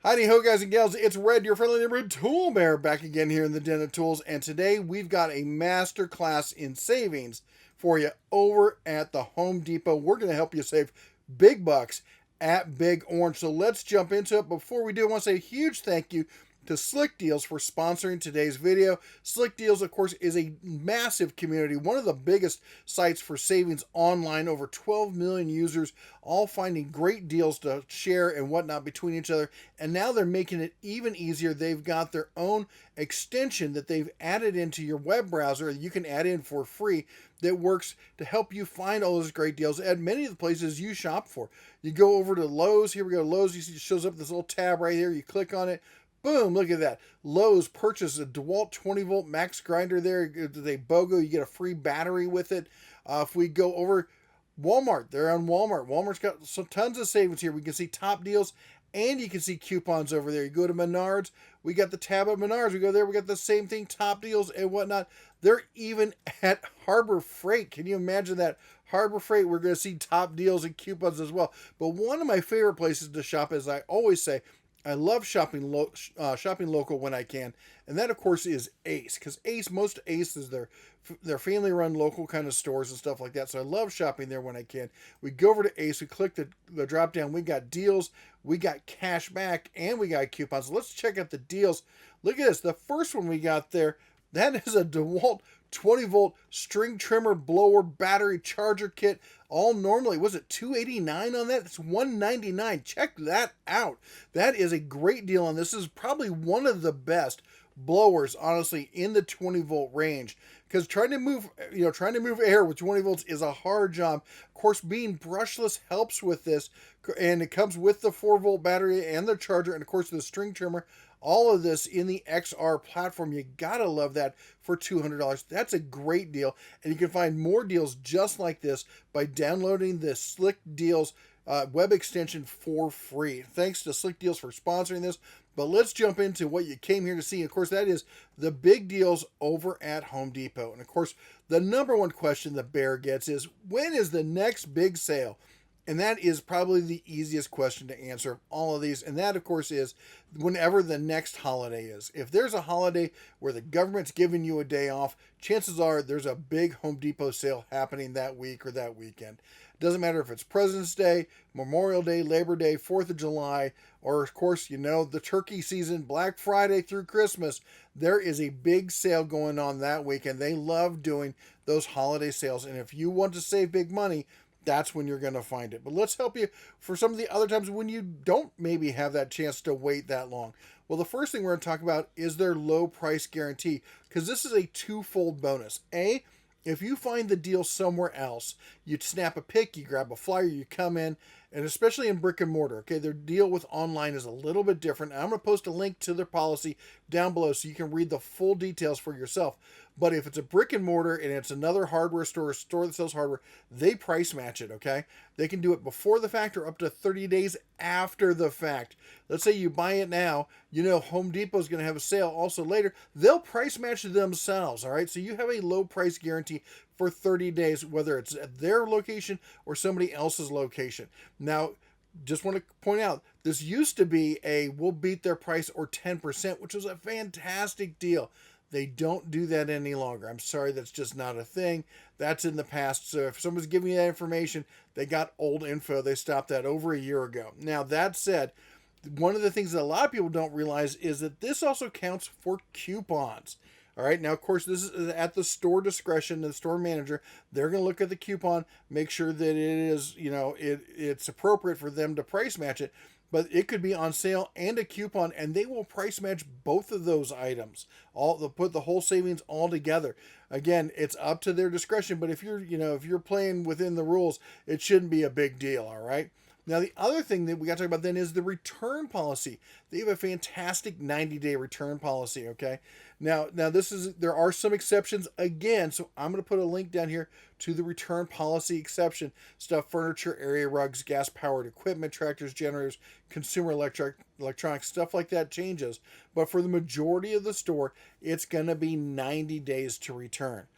Howdy ho, guys and gals, it's Red, your friendly neighborhood tool bear, back again here in the Den of Tools, and today we've got a master class in savings for you over at the Home Depot. We're going to help you save big bucks at Big Orange, so let's jump into it. Before we do, I want to say a huge thank you to Slick Deals for sponsoring today's video. Slick Deals, of course, is a massive community, one of the biggest sites for savings online, over 12 million users, all finding great deals to share and whatnot between each other. And now they're making it even easier. They've got their own extension that they've added into your web browser that you can add in for free that works to help you find all those great deals at many of the places you shop for. You go over to Lowe's. Here we go, Lowe's. You see it shows up this little tab right here. You click on it. Boom, look at that. Lowe's purchased a Dewalt 20-volt max grinder there. They BOGO, you get a free battery with it. If we go over Walmart, they're on Walmart. Walmart's got some tons of savings here. We can see top deals and you can see coupons over there. You go to Menards, we got the tab at Menards. We go there, we got the same thing, top deals and whatnot. They're even at Harbor Freight. Can you imagine that? Harbor Freight, we're going to see top deals and coupons as well. But one of my favorite places to shop, as I always say, I love shopping local when I can, and that of course is Ace, because most Ace is their family-run local kind of stores and stuff like that. So I love shopping there when I can. We go over to Ace, we click the drop down, we got deals, we got cash back, and we got coupons. So let's check out the deals. Look at this. The first one we got there, that is a DeWalt 20-volt string trimmer blower battery charger kit. All normally, was it $289 on that? It's $199. Check that out. That is a great deal on this. This is probably one of the best blowers, honestly, in the 20-volt range. Because trying to move air with 20 volts is a hard job. Of course, being brushless helps with this, and it comes with the 4-volt battery and the charger, and of course the string trimmer. All of this in the XR platform. You gotta love that for $200. That's a great deal. And you can find more deals just like this by downloading the Slick Deals web extension for free. Thanks to Slick Deals for sponsoring this. But let's jump into what you came here to see. Of course, that is the big deals over at Home Depot. And of course, the number one question the bear gets is, when is the next big sale? And that is probably the easiest question to answer of all of these. And that, of course, is whenever the next holiday is. If there's a holiday where the government's giving you a day off, chances are there's a big Home Depot sale happening that week or that weekend. It doesn't matter if it's President's Day, Memorial Day, Labor Day, 4th of July, or, of course, the turkey season, Black Friday through Christmas. There is a big sale going on that week, and they love doing those holiday sales. And if you want to save big money, that's when you're going to find it. But let's help you for some of the other times when you don't maybe have that chance to wait that long. Well, the first thing we're going to talk about is their low price guarantee, because this is a twofold bonus. A, if you find the deal somewhere else, you snap a pic, you grab a flyer, you come in, and especially in brick and mortar, okay, their deal with online is a little bit different. I'm going to post a link to their policy down below so you can read the full details for yourself. But if it's a brick and mortar and it's another hardware store, a store that sells hardware, they price match it, okay? They can do it before the fact or up to 30 days after the fact. Let's say you buy it now, Home Depot is going to have a sale also later. They'll price match themselves, all right? So you have a low price guarantee for 30 days, whether it's at their location or somebody else's location. Now, just want to point out, this used to be a we'll beat their price or 10%, which was a fantastic deal. They don't do that any longer. I'm sorry, that's just not a thing. That's in the past. So if someone's giving you that information, they got old info. They stopped that over a year ago. Now, that said, one of the things that a lot of people don't realize is that this also counts for coupons. All right. Now, of course, this is at the store discretion of the store manager. They're going to look at the coupon, make sure that it is, it's appropriate for them to price match it. But it could be on sale and a coupon, and they will price match both of those items. They'll put the whole savings all together. Again, it's up to their discretion, but if you're playing within the rules, it shouldn't be a big deal, all right? Now, the other thing that we got to talk about then is the return policy. They have a fantastic 90-day return policy, okay? Now there are some exceptions again, so I'm going to put a link down here to the return policy exception stuff: furniture, area rugs, gas-powered equipment, tractors, generators, consumer electronics, stuff like that changes. But for the majority of the store, it's going to be 90 days to return.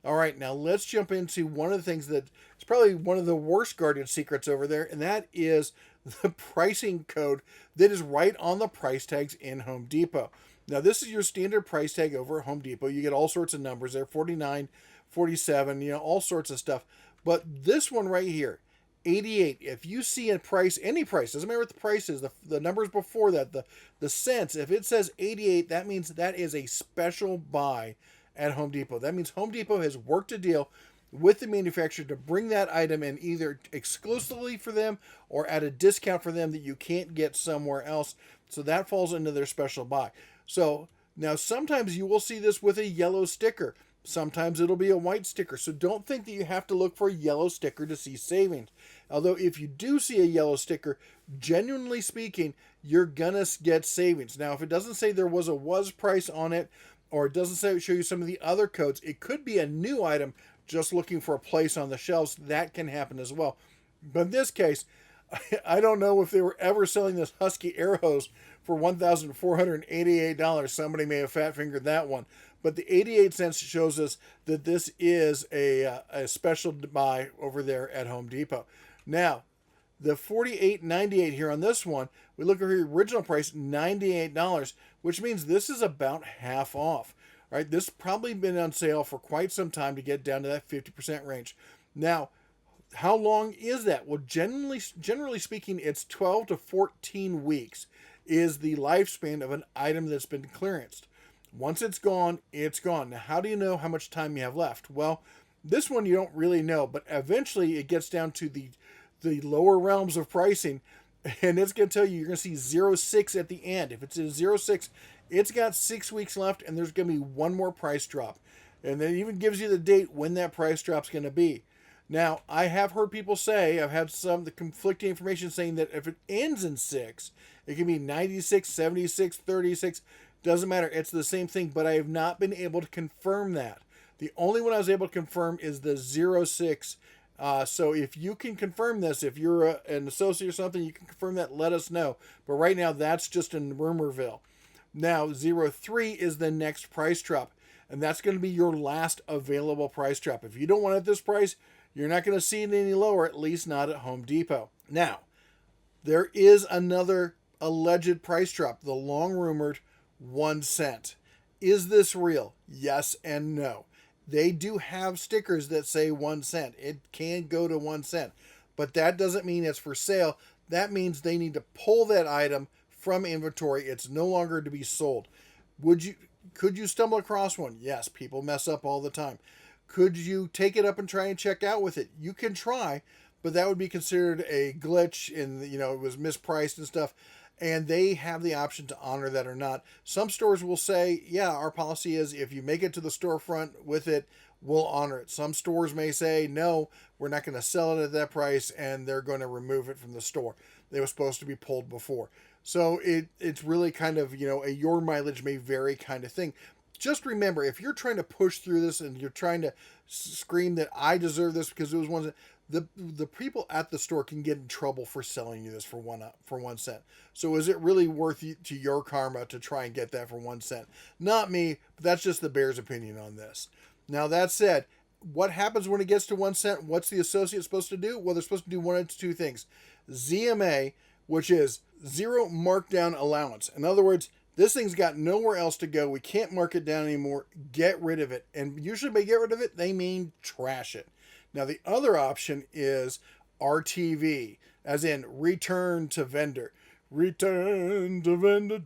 All right, now let's jump into one of the things that is probably one of the worst guarded secrets over there, and that is the pricing code that is right on the price tags in Home Depot. Now, this is your standard price tag over at Home Depot. You get all sorts of numbers there, 49, 47, all sorts of stuff. But this one right here, 88, if you see a price, any price, doesn't matter what the price is, the numbers before that, the cents, if it says 88, that means that is a special buy at Home Depot. That means Home Depot has worked a deal with the manufacturer to bring that item in either exclusively for them or at a discount for them that you can't get somewhere else. So that falls into their special buy. So now sometimes you will see this with a yellow sticker. Sometimes it'll be a white sticker. So don't think that you have to look for a yellow sticker to see savings. Although if you do see a yellow sticker, genuinely speaking, you're gonna get savings. Now, if it doesn't say there was a price on it, or it doesn't show you some of the other codes, it could be a new item just looking for a place on the shelves. That can happen as well. But in this case, I don't know if they were ever selling this Husky air hose for $1,488. Somebody may have fat fingered that one. But the 88 cents shows us that this is a special buy over there at Home Depot. Now, the $48.98 here on this one, we look at the original price, $98, which means this is about half off. Right? This probably been on sale for quite some time to get down to that 50% range. Now, how long is that? Well, generally speaking, it's 12 to 14 weeks is the lifespan of an item that's been clearanced. Once it's gone, it's gone. Now, how do you know how much time you have left? Well, this one you don't really know, but eventually it gets down to the lower realms of pricing, and it's going to tell you you're going to see 06 at the end. If it's a 06, it's got 6 weeks left, and there's going to be one more price drop. And then it even gives you the date when that price drop's going to be. Now, I have heard people say, I've had the conflicting information saying that if it ends in 6, it can be 96, 76, 36, doesn't matter. It's the same thing, but I have not been able to confirm that. The only one I was able to confirm is the 06. So if you can confirm this, if you're an associate or something, you can confirm that, let us know. But right now, that's just in Rumorville. Now, 03 is the next price drop, and that's going to be your last available price drop. If you don't want it at this price, you're not going to see it any lower, at least not at Home Depot. Now, there is another alleged price drop, the long-rumored 1 cent. Is this real? Yes and no. They do have stickers that say 1 cent. It can go to 1 cent, but that doesn't mean it's for sale. That means they need to pull that item from inventory. It's no longer to be sold. Could you stumble across one? Yes, people mess up all the time. Could you take it up and try and check out with it? You can try, but that would be considered a glitch and it was mispriced and stuff. And they have the option to honor that or not. Some stores will say, yeah, our policy is if you make it to the storefront with it, we'll honor it. Some stores may say, no, we're not going to sell it at that price, and they're going to remove it from the store. They were supposed to be pulled before. So it's really kind of, a your mileage may vary kind of thing. Just remember, if you're trying to push through this and you're trying to scream that I deserve this because it was 1 cent, the people at the store can get in trouble for selling you this for 1 cent. So is it really worth it to your karma to try and get that for 1 cent? Not me, but that's just the bear's opinion on this. Now, that said, what happens when it gets to 1 cent? What's the associate supposed to do? Well, they're supposed to do one of two things. ZMA, which is zero markdown allowance. In other words, this thing's got nowhere else to go. We can't mark it down anymore. Get rid of it. And usually by get rid of it, they mean trash it. Now, the other option is RTV, as in return to vendor. Return to vendor.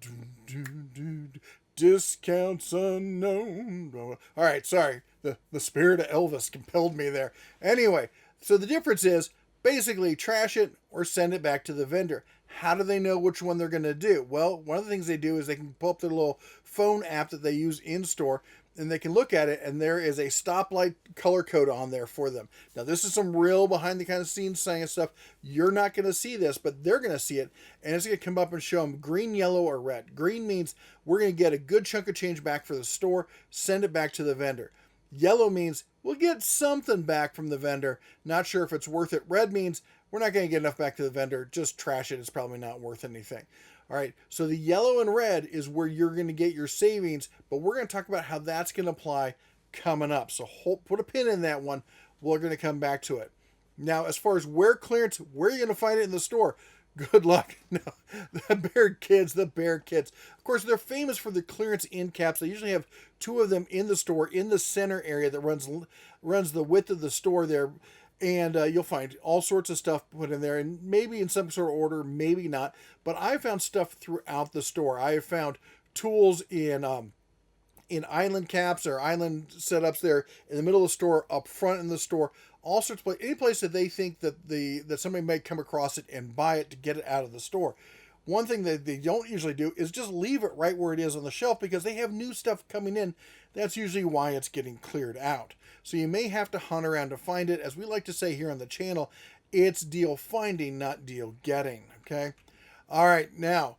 Discounts unknown. All right, sorry. The spirit of Elvis compelled me there. Anyway, so the difference is basically trash it or send it back to the vendor. How do they know which one they're going to do? Well, one of the things they do is they can pull up their little phone app that they use in store, and they can look at it, and there is a stoplight color code on there for them. Now, this is some real behind the kind of scenes science stuff. You're not going to see this, but they're going to see it, and it's going to come up and show them green, yellow, or red. Green means we're going to get a good chunk of change back for the store, send it back to the vendor. Yellow means we'll get something back from the vendor. Not sure if it's worth it. Red means we're not going to get enough back to the vendor. Just trash it. It's probably not worth anything. All right. So the yellow and red is where you're going to get your savings, but we're going to talk about how that's going to apply coming up. So put a pin in that one. We're going to come back to it. Now, as far as where clearance, where are you going to find it in the store? Good luck. No, the Bear Kids. Of course, they're famous for the clearance end caps. They usually have two of them in the store in the center area that runs the width of the store there, and you'll find all sorts of stuff put in there, and maybe in some sort of order, maybe not. But I found stuff throughout the store. I have found tools in island caps or island setups there in the middle of the store, up front in the store, all sorts of places, any place that they think that somebody might come across it and buy it to get it out of the store. One thing that they don't usually do is just leave it right where it is on the shelf because they have new stuff coming in. That's usually why it's getting cleared out. So you may have to hunt around to find it. As we like to say here on the channel, it's deal finding, not deal getting. Okay. All right. Now,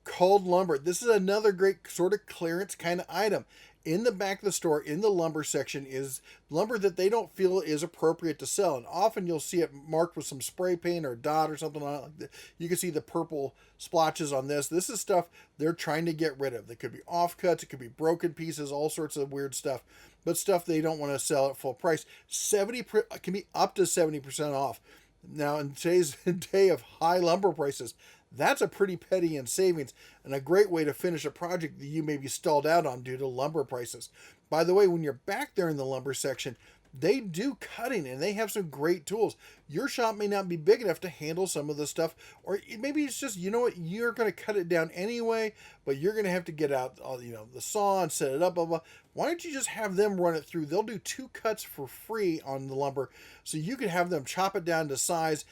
culled lumber. This is another great sort of clearance kind of item. In the back of the store, in the lumber section, is lumber that they don't feel is appropriate to sell. And often you'll see it marked with some spray paint or a dot or something on it. Like that. You can see the purple splotches on this. This is stuff they're trying to get rid of. They could be offcuts, it could be broken pieces, all sorts of weird stuff. But stuff they don't want to sell at full price. 70 can be up to 70% off. Now, in today's day of high lumber prices, that's a pretty penny in savings and a great way to finish a project that you may be stalled out on due to lumber prices. By the way, when you're back there in the lumber section, they do cutting and they have some great tools. Your shop may not be big enough to handle some of the stuff, or maybe it's just, you know what, you're going to cut it down anyway, but you're going to have to get out the saw and set it up, blah, blah. Why don't you just have them run it through? They'll do 2 cuts for free on the lumber, so you can have them chop it down to size,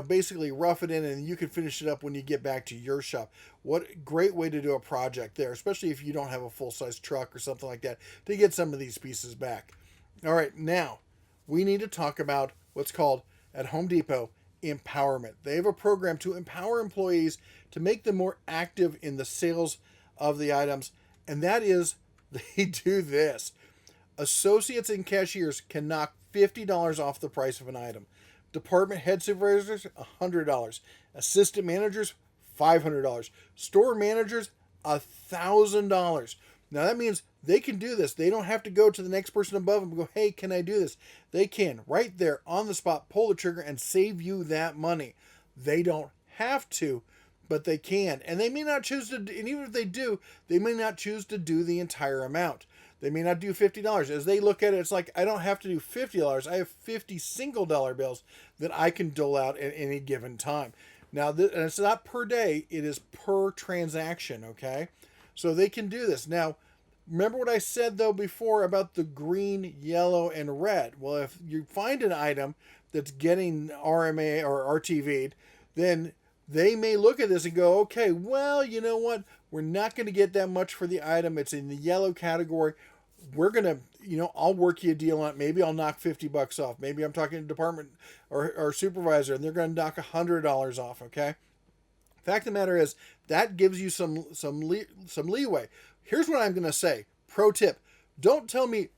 basically rough it in, and you can finish it up when you get back to your shop. What a great way to do a project there, especially if you don't have a full-size truck or something like that, to get some of these pieces back. All right, now we need to talk about what's called at Home Depot empowerment. They have a program to empower employees to make them more active in the sales of the items, and that is they do this. Associates and cashiers can knock $50 off the price of an item. Department head supervisors, $100. Assistant managers, $500. Store managers, $1,000. Now that means they can do this. They don't have to go to the next person above them and go, hey, can I do this? They can, right there on the spot, pull the trigger and save you that money. They don't have to, but they can. And they may not choose to, and even if they do, they may not choose to do the entire amount. They may not do $50. As they look at it, it's like, I don't have to do $50. I have 50 single dollar bills that I can dole out at any given time. Now, and it's not per day, it is per transaction, okay? So they can do this. Now, remember what I said, though, before about the green, yellow, and red. Well, if you find an item that's getting RMA or RTV'd, then they may look at this and go, okay, well, you know what? We're not going to get that much for the item. It's in the yellow category. We're going to, I'll work you a deal on it. Maybe I'll knock $50 off. Maybe I'm talking to department or supervisor, and they're going to knock $100 off, okay? Fact of the matter is, that gives you some leeway. Here's what I'm going to say. Pro tip. Don't tell them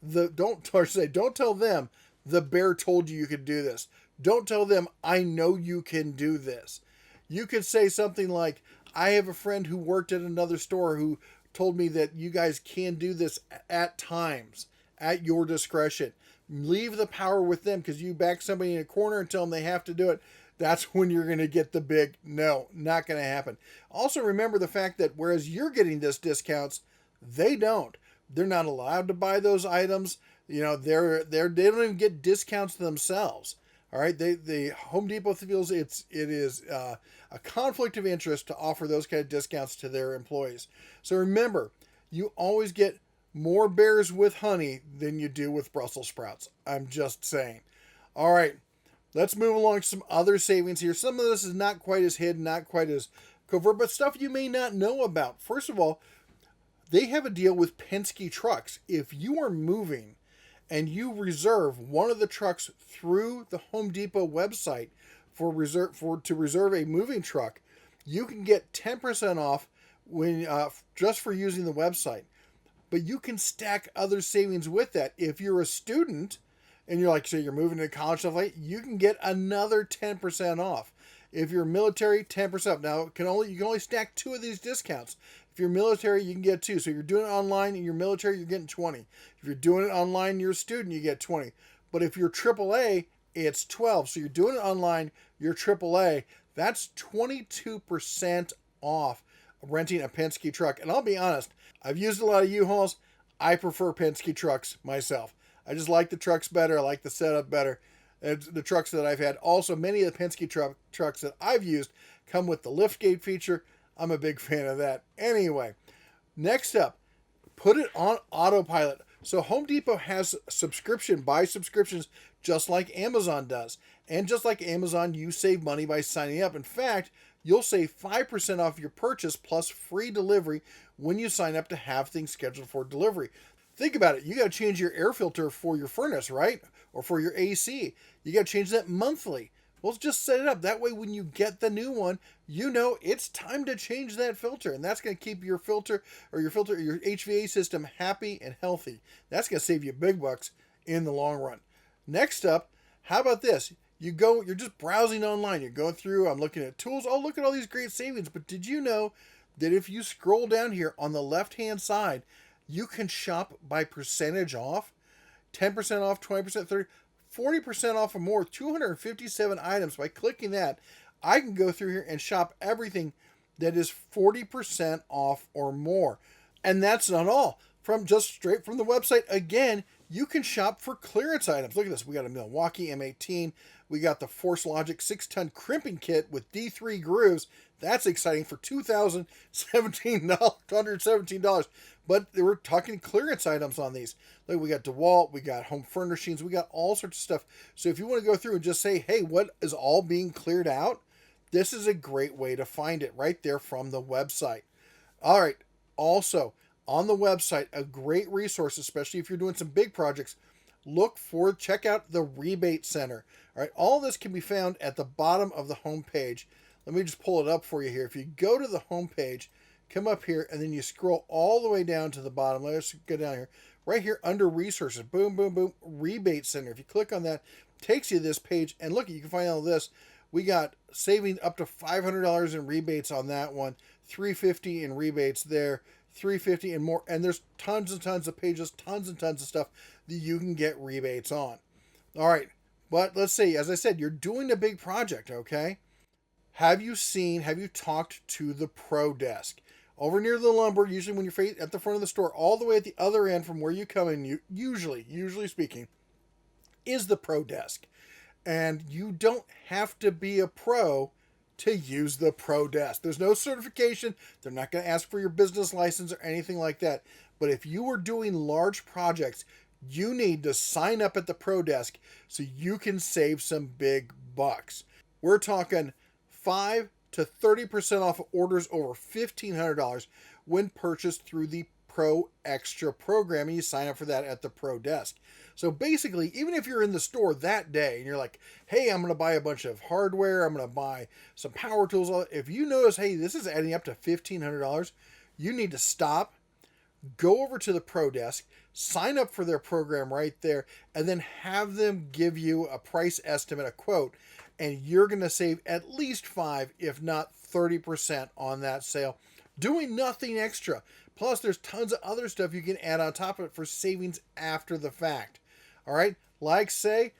the bear told you could do this. Don't tell them, I know you can do this. You could say something like, I have a friend who worked at another store who told me that you guys can do this at times, at your discretion. Leave the power with them, because you back somebody in a corner and tell them they have to do it. That's when you're going to get the big no, not going to happen. Also remember the fact that whereas you're getting this discounts, they don't. They're not allowed to buy those items. They don't even get discounts themselves. All right, the Home Depot feels it is a conflict of interest to offer those kind of discounts to their employees. So remember, you always get more bears with honey than you do with Brussels sprouts. I'm just saying. All right. Let's move along to some other savings here. Some of this is not quite as hidden, not quite as covert, but stuff you may not know about. First of all, they have a deal with Penske trucks. If you are moving and you reserve one of the trucks through the Home Depot website to reserve a moving truck, you can get 10% off when just for using the website. But you can stack other savings with that. If you're a student, and you're like, say you're moving to college stuff like, you can get another 10% off. If you're military, 10% off. Now, you can only stack 2 of these discounts. If you're military, you can get 2. So if you're doing it online and you're military, you're getting 20. If you're doing it online and you're a student, you get 20. But if you're AAA, it's 12. So you're doing it online, you're AAA, That's 22% off renting a Penske truck. And I'll be honest, I've used a lot of U-Hauls. I prefer Penske trucks myself. I just like the trucks better. I like the setup better. It's the trucks that I've had. Also, many of the Penske trucks that I've used come with the liftgate feature. I'm a big fan of that. Anyway, next up, put it on autopilot. So Home Depot has buy subscriptions just like Amazon does. And just like Amazon, you save money by signing up. In fact, you'll save 5% off your purchase plus free delivery when you sign up to have things scheduled for delivery. Think about it. You got to change your air filter for your furnace, right? Or for your AC. You got to change that monthly. Well, just set it up. That way, when you get the new one, you know it's time to change that filter. And that's going to keep your your HVAC system happy and healthy. That's going to save you big bucks in the long run. Next up, how about this? You're just browsing online. You're going through, I'm looking at tools. Oh, look at all these great savings. But did you know that if you scroll down here on the left-hand side, you can shop by percentage off? 10% off, 20%, 30%. 40% off or more, 257 items. By clicking that, I can go through here and shop everything that is 40% off or more. And that's not all. Straight from the website, again, you can shop for clearance items. Look at this. We got a Milwaukee M18. We got the Force Logic 6-ton crimping kit with D3 grooves. That's exciting for $217. But we're talking clearance items on these. Like we got Dewalt, we got home furnishings, we got all sorts of stuff. So if you want to go through and just say, hey, what is all being cleared out? This is a great way to find it right there from the website. All right. Also, on the website, a great resource, especially if you're doing some big projects, check out the Rebate Center. All right. All this can be found at the bottom of the home page. Let me just pull it up for you here. If you go to the home page, come up here, and then you scroll all the way down to the bottom. Let's go down here. Right here under resources, boom, boom, boom, Rebate Center. If you click on that, takes you to this page, and look, you can find all this. We got saving up to $500 in rebates on that one, $350 in rebates there, $350 and more, and there's tons and tons of pages, tons and tons of stuff that you can get rebates on. All right, but let's say, as I said, you're doing a big project, okay? Have you talked to the Pro Desk? Over near the lumber, usually when you're at the front of the store, all the way at the other end from where you come in, usually speaking, is the Pro Desk. And you don't have to be a pro to use the Pro Desk. There's no certification. They're not going to ask for your business license or anything like that. But if you are doing large projects, you need to sign up at the Pro Desk so you can save some big bucks. We're talking 5 to 30% off orders over $1,500 when purchased through the Pro Extra program, and you sign up for that at the Pro Desk. So basically, even if you're in the store that day and you're like, hey, I'm going to buy a bunch of hardware, I'm going to buy some power tools, if you notice, hey, this is adding up to $1,500, you need to stop, go over to the Pro Desk, sign up for their program right there, and then have them give you a price estimate, a quote, and you're going to save at least 5, if not 30% on that sale, doing nothing extra. Plus, there's tons of other stuff you can add on top of it for savings after the fact. All right, like say,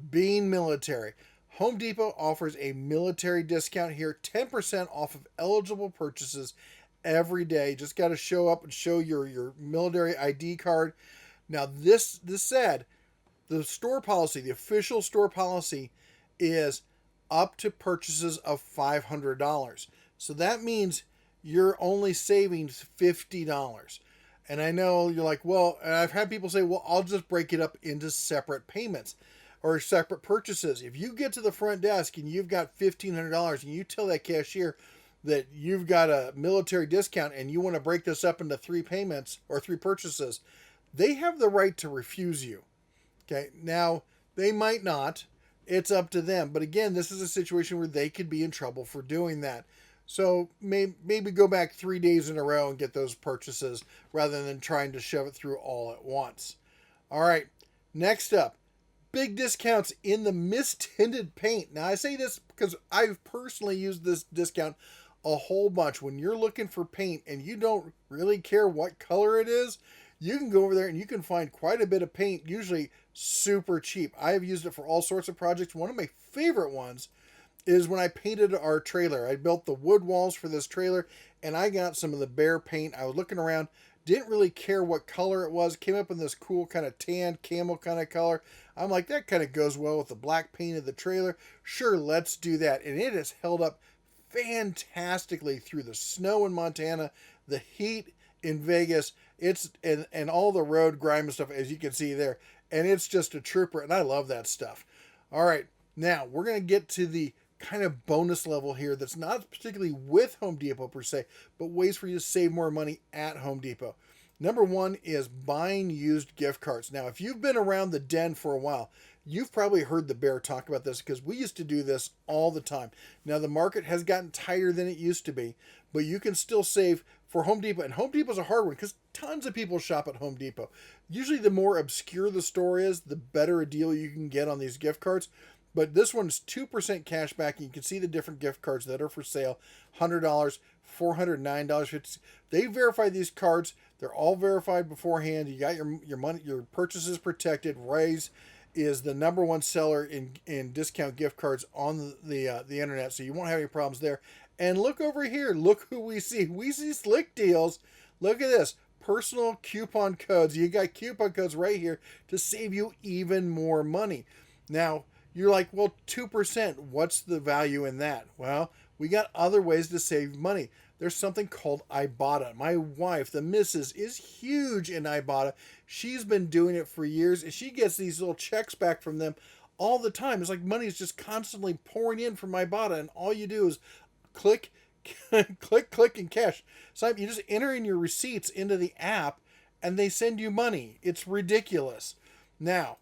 being military. Home Depot offers a military discount here, 10% off of eligible purchases every day. Just got to show up and show your military ID card. Now, this said, the store policy, the official store policy, is up to purchases of $500. So that means you're only saving $50. And I know you're like, well, and I've had people say, well, I'll just break it up into separate payments or separate purchases. If you get to the front desk and you've got $1,500 and you tell that cashier that you've got a military discount and you want to break this up into 3 payments or 3 purchases, they have the right to refuse you. Okay. Now, they might not. It's up to them. But again, this is a situation where they could be in trouble for doing that. So maybe go back 3 days in a row and get those purchases rather than trying to shove it through all at once. All right, next up, big discounts in the mist-tinted paint. Now, I say this because I've personally used this discount a whole bunch. When you're looking for paint and you don't really care what color it is, you can go over there and you can find quite a bit of paint, usually super cheap. I have used it for all sorts of projects. One of my favorite ones is when I painted our trailer. I built the wood walls for this trailer, and I got some of the Bear paint. I was looking around, didn't really care what color it was, came up in this cool kind of tan camel kind of color. I'm like, that kind of goes well with the black paint of the trailer. Sure, let's do that. And it has held up fantastically through the snow in Montana, the heat in Vegas, and all the road grime and stuff, as you can see there. And it's just a trooper, and I love that stuff. All right, now we're going to get to the kind of bonus level here that's not particularly with Home Depot per se, but ways for you to save more money at Home Depot. Number one is buying used gift cards. Now, if you've been around the den for a while, you've probably heard the Bear talk about this because we used to do this all the time. Now, the market has gotten tighter than it used to be, but you can still save for Home Depot. And Home Depot's a hard one because tons of people shop at Home Depot. Usually, the more obscure the store is, the better a deal you can get on these gift cards. But this one's 2% cash back. And you can see the different gift cards that are for sale. $100, $409. They verify these cards. They're all verified beforehand. You got your money, your purchases protected. Raise is the number one seller in discount gift cards on the internet, so you won't have any problems there. And look over here. Look who we see. We see Slick Deals. Look at this. Personal coupon codes. You got coupon codes right here to save you even more money. Now, you're like, well, 2%, what's the value in that? Well, we got other ways to save money. There's something called Ibotta. My wife, the missus, is huge in Ibotta. She's been doing it for years, and she gets these little checks back from them all the time. It's like money is just constantly pouring in from Ibotta, and all you do is click, click, and cash. So you just enter in your receipts into the app, and they send you money. It's ridiculous. Now,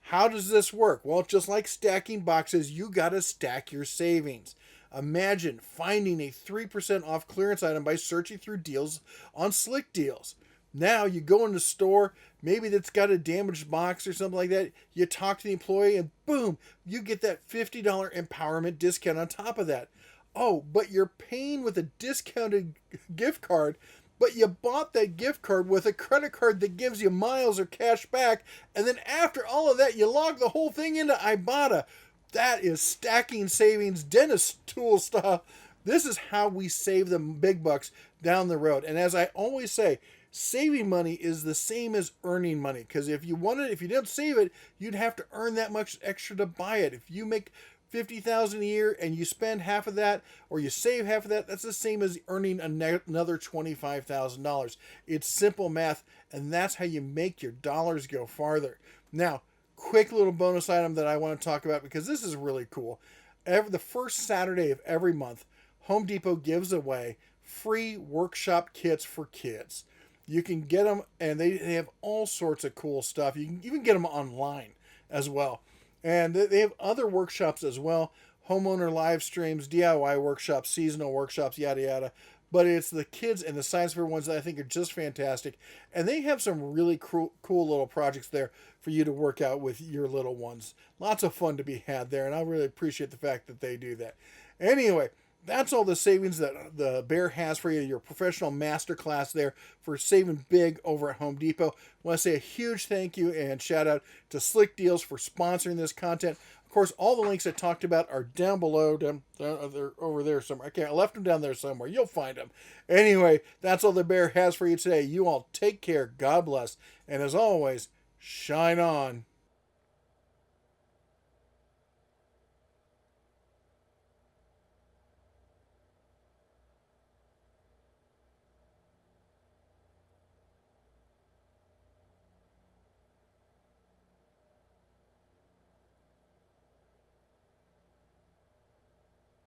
how does this work? Well, just like stacking boxes, you got to stack your savings. Imagine finding a 3% off clearance item by searching through deals on Slick Deals. Now you go in the store, maybe that's got a damaged box or something like that. You talk to the employee and boom, you get that $50 empowerment discount on top of that. Oh, but you're paying with a discounted gift card, but you bought that gift card with a credit card that gives you miles or cash back, and then after all of that, you log the whole thing into Ibotta. That is stacking savings, dentist tool stuff. This is how we save the big bucks down the road. And as I always say, saving money is the same as earning money. Because if you didn't save it, you'd have to earn that much extra to buy it. If you make $50,000 a year and you spend half of that, or you save half of that, that's the same as earning another $25,000. It's simple math, and that's how you make your dollars go farther. Now, quick little bonus item that I want to talk about because this is really cool. The first Saturday of every month, Home Depot gives away free workshop kits for kids. You can get them, and they have all sorts of cool stuff. You can even get them online as well. And they have other workshops as well. Homeowner live streams, DIY workshops, seasonal workshops, yada yada. But it's the kids and the science fair ones that I think are just fantastic. And they have some really cool little projects there for you to work out with your little ones. Lots of fun to be had there, and I really appreciate the fact that they do that. Anyway, that's all the savings that the Bear has for you, your professional masterclass there for saving big over at Home Depot. I want to say a huge thank you and shout out to Slick Deals for sponsoring this content. Of course, all the links I talked about are down below. They're over there somewhere. I left them down there somewhere. You'll find them. Anyway, that's all the Bear has for you today. You all take care. God bless. And as always, shine on.